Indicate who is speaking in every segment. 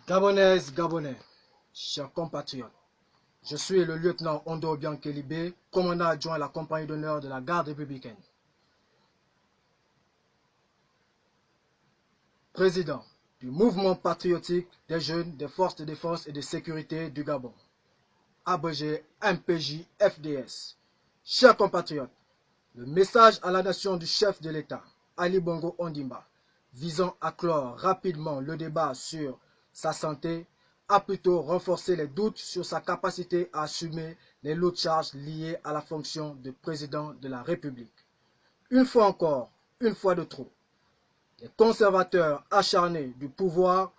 Speaker 1: Gabonaises, Gabonais, chers compatriotes, je suis le lieutenant Ondo Biankelibé, commandant adjoint à la compagnie d'honneur de la garde républicaine. Président du mouvement patriotique des jeunes des forces de défense et de sécurité du Gabon, abrégé MPJ-FDS. Chers compatriotes, le message à la nation du chef de l'État, Ali Bongo Ondimba, visant à clore rapidement le débat sur sa santé, a plutôt renforcé les doutes sur sa capacité à assumer les lourdes charges liées à la fonction de président de la République. Une fois encore, une fois de trop, les conservateurs acharnés du pouvoir,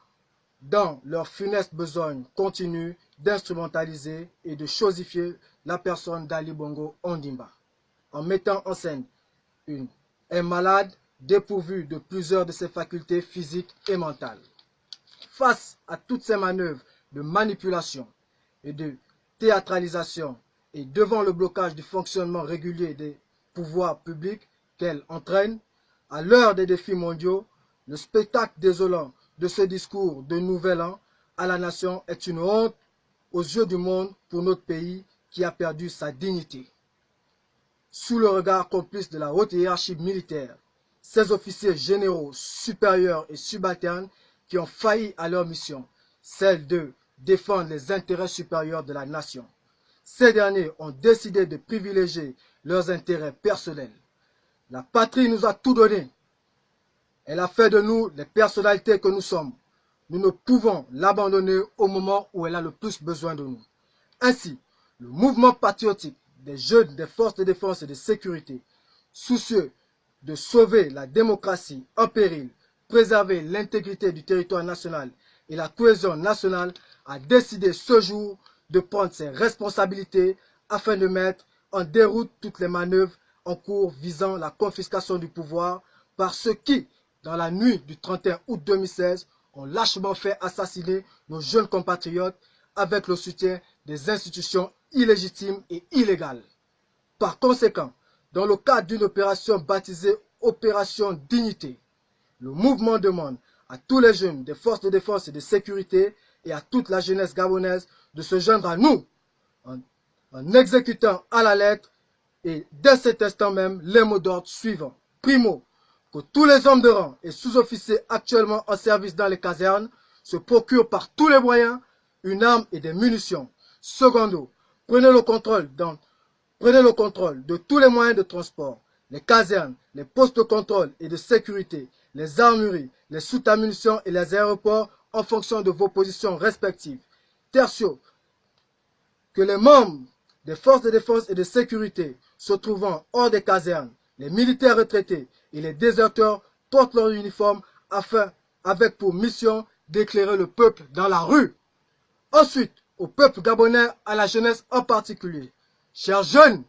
Speaker 1: dans leur funeste besogne, continuent d'instrumentaliser et de chosifier la personne d'Ali Bongo Ondimba, en mettant en scène un malade dépourvu de plusieurs de ses facultés physiques et mentales. Face à toutes ces manœuvres de manipulation et de théâtralisation et devant le blocage du fonctionnement régulier des pouvoirs publics qu'elle entraîne, à l'heure des défis mondiaux, le spectacle désolant de ce discours de Nouvel An à la nation est une honte aux yeux du monde pour notre pays qui a perdu sa dignité. Sous le regard complice de la haute hiérarchie militaire, ces officiers généraux, supérieurs et subalternes qui ont failli à leur mission, celle de défendre les intérêts supérieurs de la nation. Ces derniers ont décidé de privilégier leurs intérêts personnels. La patrie nous a tout donné. Elle a fait de nous les personnalités que nous sommes. Nous ne pouvons l'abandonner au moment où elle a le plus besoin de nous. Ainsi, le mouvement patriotique des jeunes des forces de défense et de sécurité, soucieux de sauver la démocratie en péril, préserver l'intégrité du territoire national et la cohésion nationale, a décidé ce jour de prendre ses responsabilités afin de mettre en déroute toutes les manœuvres en cours visant la confiscation du pouvoir par ceux qui, dans la nuit du 31 août 2016, ont lâchement fait assassiner nos jeunes compatriotes avec le soutien des institutions illégitimes et illégales. Par conséquent, dans le cadre d'une opération baptisée Opération Dignité, le mouvement demande à tous les jeunes des forces de défense et de sécurité et à toute la jeunesse gabonaise de se joindre à nous en exécutant à la lettre et dès cet instant même les mots d'ordre suivants. Primo, que tous les hommes de rang et sous-officiers actuellement en service dans les casernes se procurent par tous les moyens une arme et des munitions. Secondo, prenez le contrôle de tous les moyens de transport, les casernes, les postes de contrôle et de sécurité, les armureries, les soutes à munitions et les aéroports en fonction de vos positions respectives. Tertio, que les membres des forces de défense et de sécurité se trouvant hors des casernes, les militaires retraités et les déserteurs portent leur uniforme avec pour mission d'éclairer le peuple dans la rue. Ensuite, au peuple gabonais, à la jeunesse en particulier. Chers jeunes,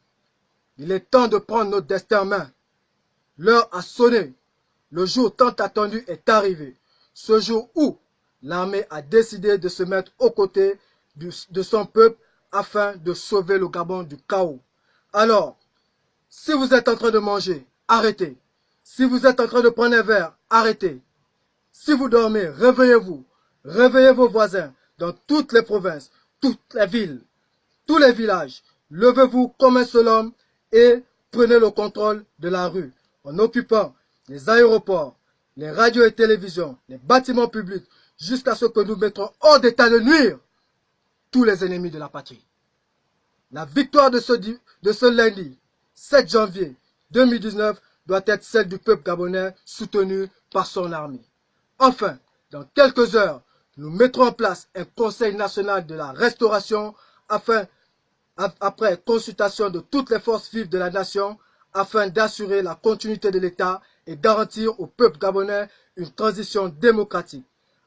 Speaker 1: il est temps de prendre notre destin en main. L'heure a sonné. Le jour tant attendu est arrivé. Ce jour où l'armée a décidé de se mettre aux côtés de son peuple afin de sauver le Gabon du chaos. Alors, si vous êtes en train de manger, arrêtez. Si vous êtes en train de prendre un verre, arrêtez. Si vous dormez, réveillez-vous. Réveillez vos voisins dans toutes les provinces, toutes les villes, tous les villages. Levez-vous comme un seul homme et prenez le contrôle de la rue en occupant les aéroports, les radios et télévisions, les bâtiments publics, jusqu'à ce que nous mettrons hors d'état de nuire tous les ennemis de la patrie. La victoire de ce lundi 7 janvier 2019 doit être celle du peuple gabonais soutenu par son armée. Enfin, dans quelques heures, nous mettrons en place un Conseil national de la restauration après consultation de toutes les forces vives de la nation, afin d'assurer la continuité de l'État et garantir au peuple gabonais une transition démocratique.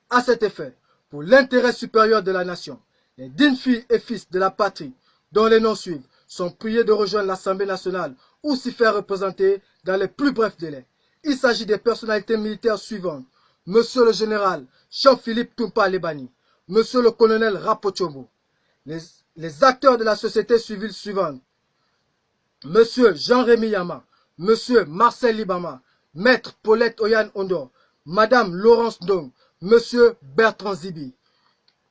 Speaker 1: À cet effet, pour l'intérêt supérieur de la nation, les dignes filles et fils de la patrie, dont les noms suivent, sont priés de rejoindre l'Assemblée nationale ou s'y faire représenter dans les plus brefs délais. Il s'agit des personnalités militaires suivantes. Monsieur le général Jean-Philippe Toumpa Lebani, Monsieur le colonel Rapochombo, les acteurs de la société civile suivante, Monsieur Jean-Rémy Yama, Monsieur Marcel Libama, Maître Paulette Oyan Ondo, Madame Laurence Ndong, Monsieur Bertrand Zibi.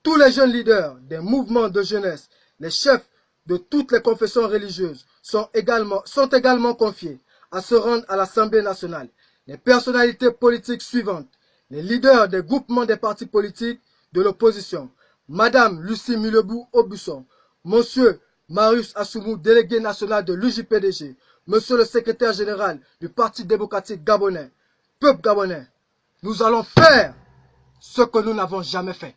Speaker 1: Tous les jeunes leaders des mouvements de jeunesse, les chefs de toutes les confessions religieuses sont également confiés à se rendre à l'Assemblée nationale. Les personnalités politiques suivantes, les leaders des groupements des partis politiques de l'opposition, Madame Lucie Mulebou-Aubusson, Monsieur Marius Assoumou, délégué national de l'UJPDG, Monsieur le secrétaire général du Parti démocratique gabonais, peuple gabonais, nous allons faire ce que nous n'avons jamais fait.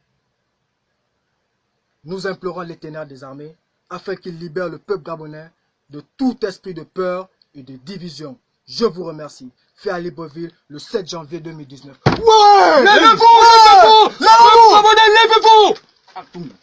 Speaker 1: Nous implorons l'Éternel des armées afin qu'il libère le peuple gabonais de tout esprit de peur et de division. Je vous remercie. Fait à Libreville le 7 janvier 2019.
Speaker 2: Ouais! Levez-vous! Levez-vous! Levez-vous! Levez-vous!